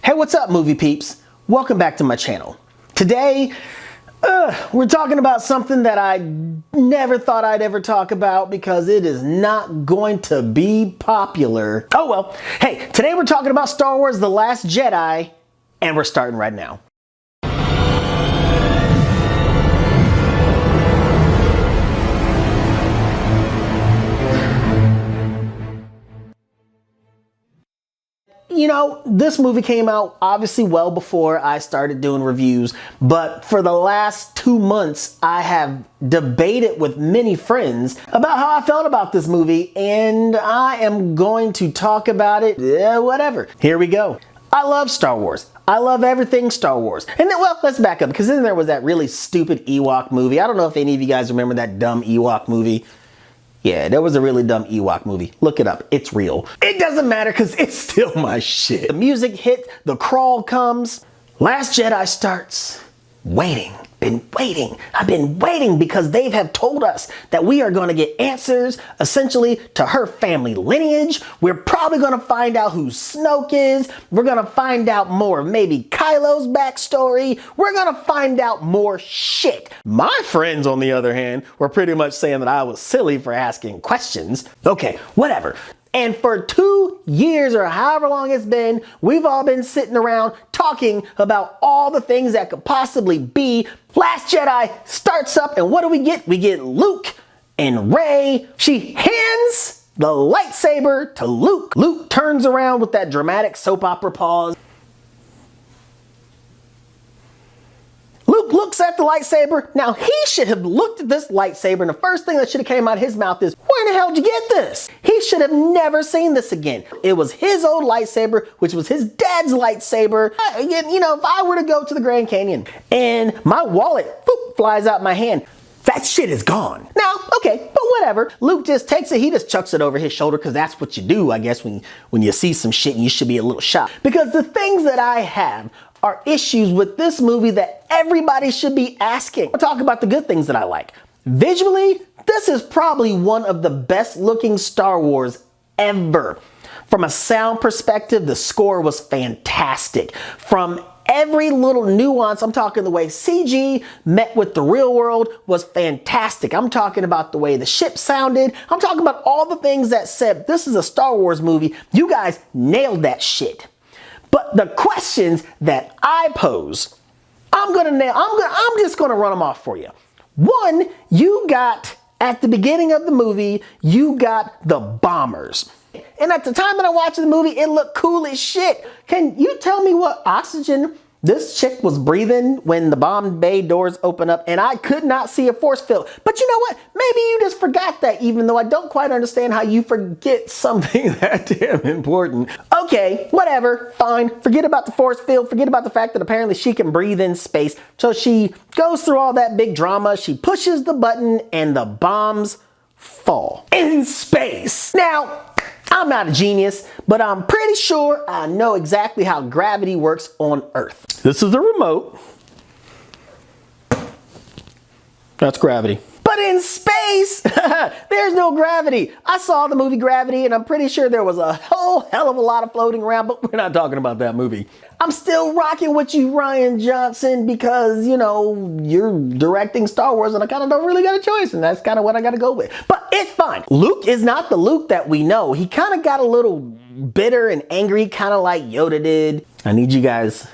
Hey, what's up, movie peeps? Welcome back to my channel. Today, we're talking about something that I never thought I'd ever talk about because it is not going to be popular. Oh well. Hey, today we're talking about Star Wars The Last Jedi, and we're starting right now. You know, this movie came out obviously well before I started doing reviews, but for the last 2 months, I have debated with many friends about how I felt about this movie, and I am going to talk about it, whatever. Here we go. I love Star Wars. I love everything Star Wars. And then, well, let's back up, because then there was that really stupid Ewok movie. I don't know if any of you guys remember that dumb Ewok movie. Yeah, there was a really dumb Ewok movie. Look it up. It's real. It doesn't matter because it's still my shit. The music hit, the crawl comes. Last Jedi starts. Waiting. I've been waiting because they have told us that we are going to get answers essentially to her family lineage. We're probably going to find out who Snoke is. We're going to find out more of maybe Kylo's backstory. We're going to find out more shit. My friends, on the other hand, were pretty much saying that I was silly for asking questions. Okay, whatever. And for 2 years or however long it's been, we've all been sitting around talking about all the things that could possibly be. Last Jedi starts up, and what do we get? We get Luke and Rey. She hands the lightsaber to Luke. Luke turns around with that dramatic soap opera pause. Luke looks at the lightsaber. Now, he should have looked at this lightsaber, and the first thing that should have came out of his mouth is, where in the hell did you get this? He should have never seen this again. It was his old lightsaber, which was his dad's lightsaber. You know, if I were to go to the Grand Canyon and my wallet flies out my hand, that shit is gone. Now, okay, but whatever. Luke just takes it, he just chucks it over his shoulder because that's what you do, I guess, when you see some shit and you should be a little shocked. Because the things that I have are issues with this movie that everybody should be asking. I'll talk about the good things that I like. Visually, this is probably one of the best looking Star Wars ever. From a sound perspective, the score was fantastic. From every little nuance, I'm talking the way CG met with the real world was fantastic. I'm talking about the way the ship sounded. I'm talking about all the things that said, this is a Star Wars movie. You guys nailed that shit. But the questions that I pose, I'm just gonna run them off for you. One, you got, at the beginning of the movie, you got the bombers. And at the time that I watched the movie, it looked cool as shit. Can you tell me what oxygen this chick was breathing when the bomb bay doors open up and I could not see a force field? But you know what? Maybe you just forgot that, even though I don't quite understand how you forget something that damn important. Okay, whatever, fine. Forget about the force field. Forget about the fact that apparently she can breathe in space. So she goes through all that big drama. She pushes the button and the bombs fall in space. Now, I'm not a genius, but I'm pretty sure I know exactly how gravity works on Earth. This is the remote. That's gravity. But in space, there's no gravity. I saw the movie Gravity, and I'm pretty sure there was a whole hell of a lot of floating around, but we're not talking about that movie. I'm still rocking with you, Rian Johnson, because, you know, you're directing Star Wars, and I kind of don't really got a choice, and that's kind of what I got to go with. But it's fine. Luke is not the Luke that we know. He kind of got a little bitter and angry, kind of like Yoda did. I need you guys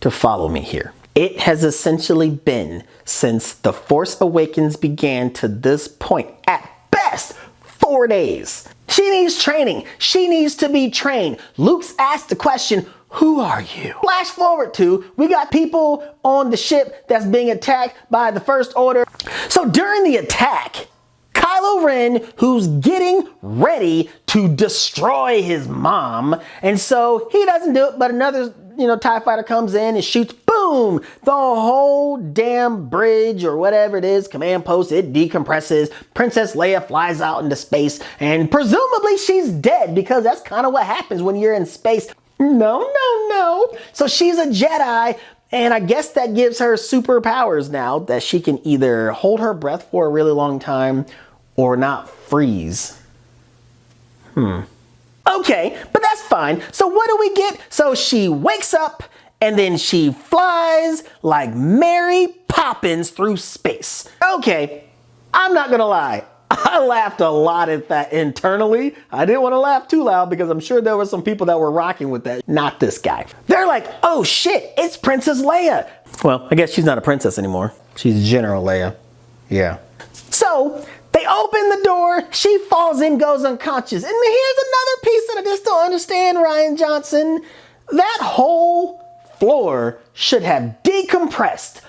to follow me here. It has essentially been, since The Force Awakens began to this point, at best, 4 days. She needs training. She needs to be trained. Luke's asked the question, who are you? Flash forward to, we got people on the ship that's being attacked by the First Order. So during the attack, Kylo Ren, who's getting ready to destroy his mom, and so he doesn't do it, but another, TIE fighter comes in and shoots, boom, the whole damn bridge or whatever it is, command post, it decompresses. Princess Leia flies out into space, and presumably she's dead, because that's kind of what happens when you're in space. No. So she's a Jedi, and I guess that gives her superpowers now, that she can either hold her breath for a really long time or not freeze. Okay, but that's fine. So what do we get? So she wakes up and then she flies like Mary Poppins through space. Okay, I'm not gonna lie. I laughed a lot at that internally. I didn't want to laugh too loud because I'm sure there were some people that were rocking with that. Not this guy. They're like, oh shit, it's Princess Leia. Well, I guess she's not a princess anymore. She's General Leia. Yeah. So they open the door, she falls in, goes unconscious. And here's another piece that I just don't understand, Rian Johnson. That whole floor should have decompressed.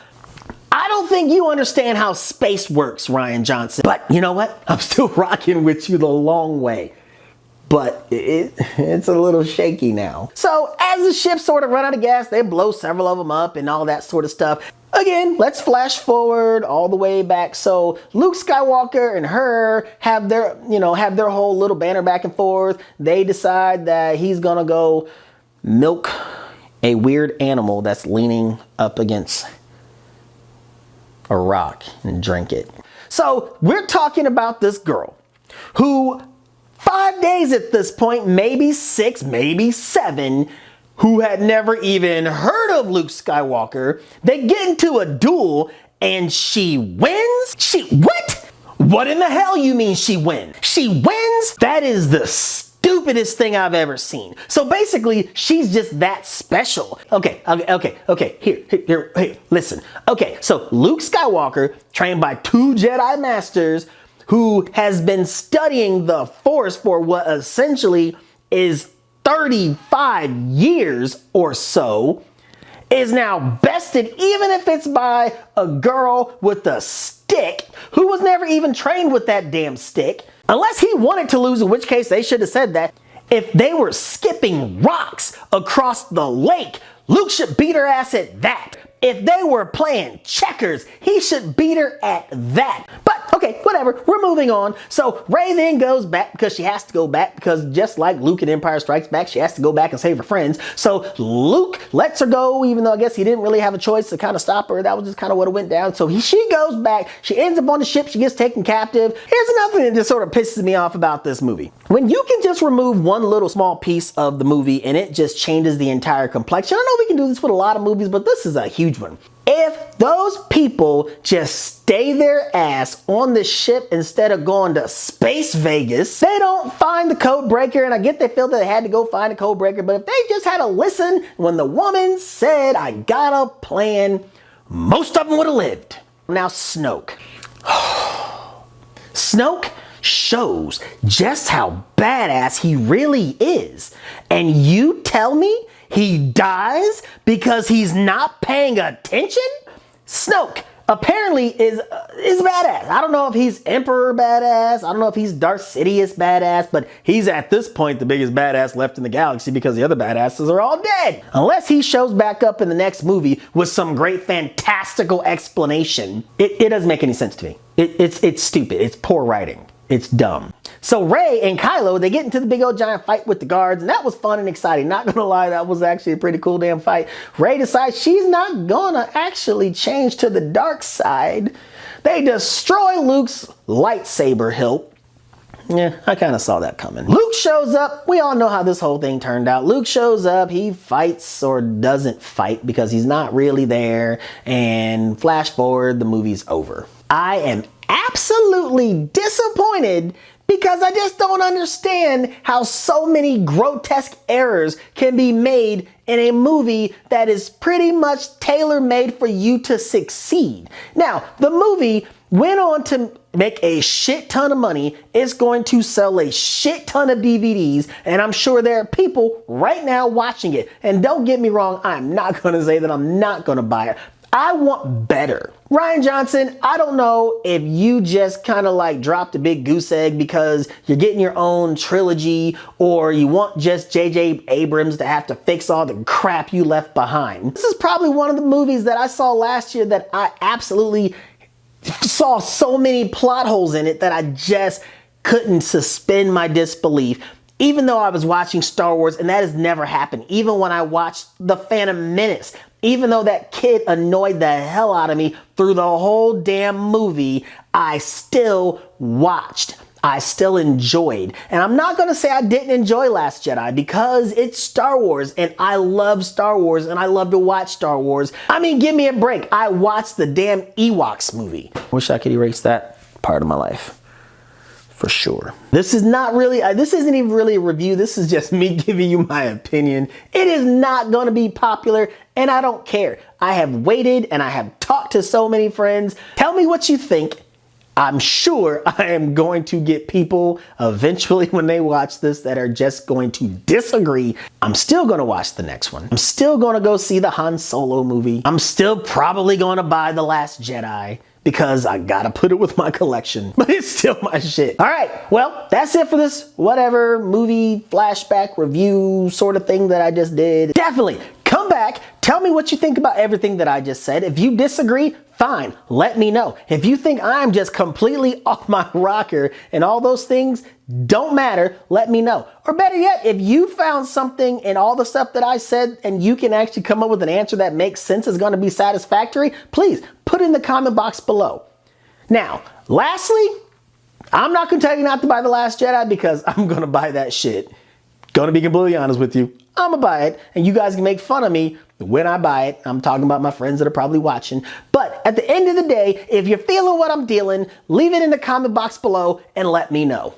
I don't think you understand how space works, Rian Johnson. But you know what? I'm still rocking with you the long way. But it's a little shaky now. So as the ship sort of run out of gas, they blow several of them up and all that sort of stuff. Again, let's flash forward all the way back. So Luke Skywalker and her have their whole little banter back and forth. They decide that he's gonna go milk a weird animal that's leaning up against a rock and drink it. So we're talking about this girl who 5 days at this point, maybe 6, maybe 7, who had never even heard of Luke Skywalker. They get into a duel and she wins? What? What in the hell you mean she wins? She wins? That is the stupidest thing I've ever seen. So basically, she's just that special. Okay, here, listen. Okay, so Luke Skywalker, trained by 2 Jedi Masters, who has been studying the Force for what essentially is 35 years or so, is now bested, even if it's by a girl with a stick who was never even trained with that damn stick. Unless he wanted to lose, in which case they should have said that. If they were skipping rocks across the lake, Luke should beat her ass at that. If they were playing checkers, he should beat her at that. But okay, whatever, we're moving on. So Rey then goes back because she has to go back because just like Luke in Empire Strikes Back, she has to go back and save her friends. So Luke lets her go, even though I guess he didn't really have a choice to kind of stop her. That was just kind of what it went down. So she goes back, she ends up on the ship, she gets taken captive. Here's another thing that just sort of pisses me off about this movie. When you can just remove one little small piece of the movie and it just changes the entire complexion. I know we can do this with a lot of movies, but this is a huge one. If those people just stay their ass on the ship instead of going to Space Vegas, they don't find the code breaker, and I get they feel that they had to go find a code breaker, but if they just had to listen when the woman said, I got a plan, most of them would have lived. Now Snoke. Snoke shows just how badass he really is. And you tell me he dies because he's not paying attention? Snoke apparently is badass. I don't know if he's Emperor badass. I don't know if he's Darth Sidious badass, but he's at this point the biggest badass left in the galaxy because the other badasses are all dead. Unless he shows back up in the next movie with some great fantastical explanation. It doesn't make any sense to me. It's stupid. It's poor writing. It's dumb. So Rey and Kylo, they get into the big old giant fight with the guards, and that was fun and exciting. Not gonna lie, that was actually a pretty cool damn fight. Rey decides she's not gonna actually change to the dark side. They destroy Luke's lightsaber hilt. Yeah, I kind of saw that coming. Luke shows up. We all know how this whole thing turned out. Luke shows up, he fights or doesn't fight because he's not really there, and flash forward, the movie's over. I am absolutely disappointed because I just don't understand how so many grotesque errors can be made in a movie that is pretty much tailor-made for you to succeed. Now, the movie went on to make a shit ton of money. It's going to sell a shit ton of DVDs, and I'm sure there are people right now watching it. And don't get me wrong, I'm not gonna say that I'm not gonna buy it. I want better. Rian Johnson, I don't know if you just kind of like dropped a big goose egg because you're getting your own trilogy, or you want just J.J. Abrams to have to fix all the crap you left behind. This is probably one of the movies that I saw last year that I absolutely saw so many plot holes in it that I just couldn't suspend my disbelief. Even though I was watching Star Wars, and that has never happened. Even when I watched The Phantom Menace, even though that kid annoyed the hell out of me through the whole damn movie, I still watched. I still enjoyed. And I'm not gonna say I didn't enjoy Last Jedi because it's Star Wars and I love Star Wars and I love to watch Star Wars. I mean, give me a break. I watched the damn Ewoks movie. Wish I could erase that part of my life. For sure. This is not really, this isn't even really a review. This is just me giving you my opinion. It is not going to be popular and I don't care. I have waited and I have talked to so many friends. Tell me what you think. I'm sure I am going to get people eventually when they watch this that are just going to disagree. I'm still going to watch the next one. I'm still going to go see the Han Solo movie. I'm still probably going to buy The Last Jedi, because I gotta put it with my collection, but it's still my shit. All right, well, that's it for this whatever movie flashback review sort of thing that I just did. Definitely come back, tell me what you think about everything that I just said. If you disagree, fine, let me know. If you think I'm just completely off my rocker and all those things don't matter, let me know. Or better yet, if you found something in all the stuff that I said and you can actually come up with an answer that makes sense, is gonna be satisfactory, please put it in the comment box below. Now, lastly, I'm not gonna tell you not to buy The Last Jedi because I'm gonna buy that shit. Gonna be completely honest with you, I'm gonna buy it and you guys can make fun of me when I buy it. I'm talking about my friends that are probably watching. But at the end of the day, if you're feeling what I'm dealing, leave it in the comment box below and let me know.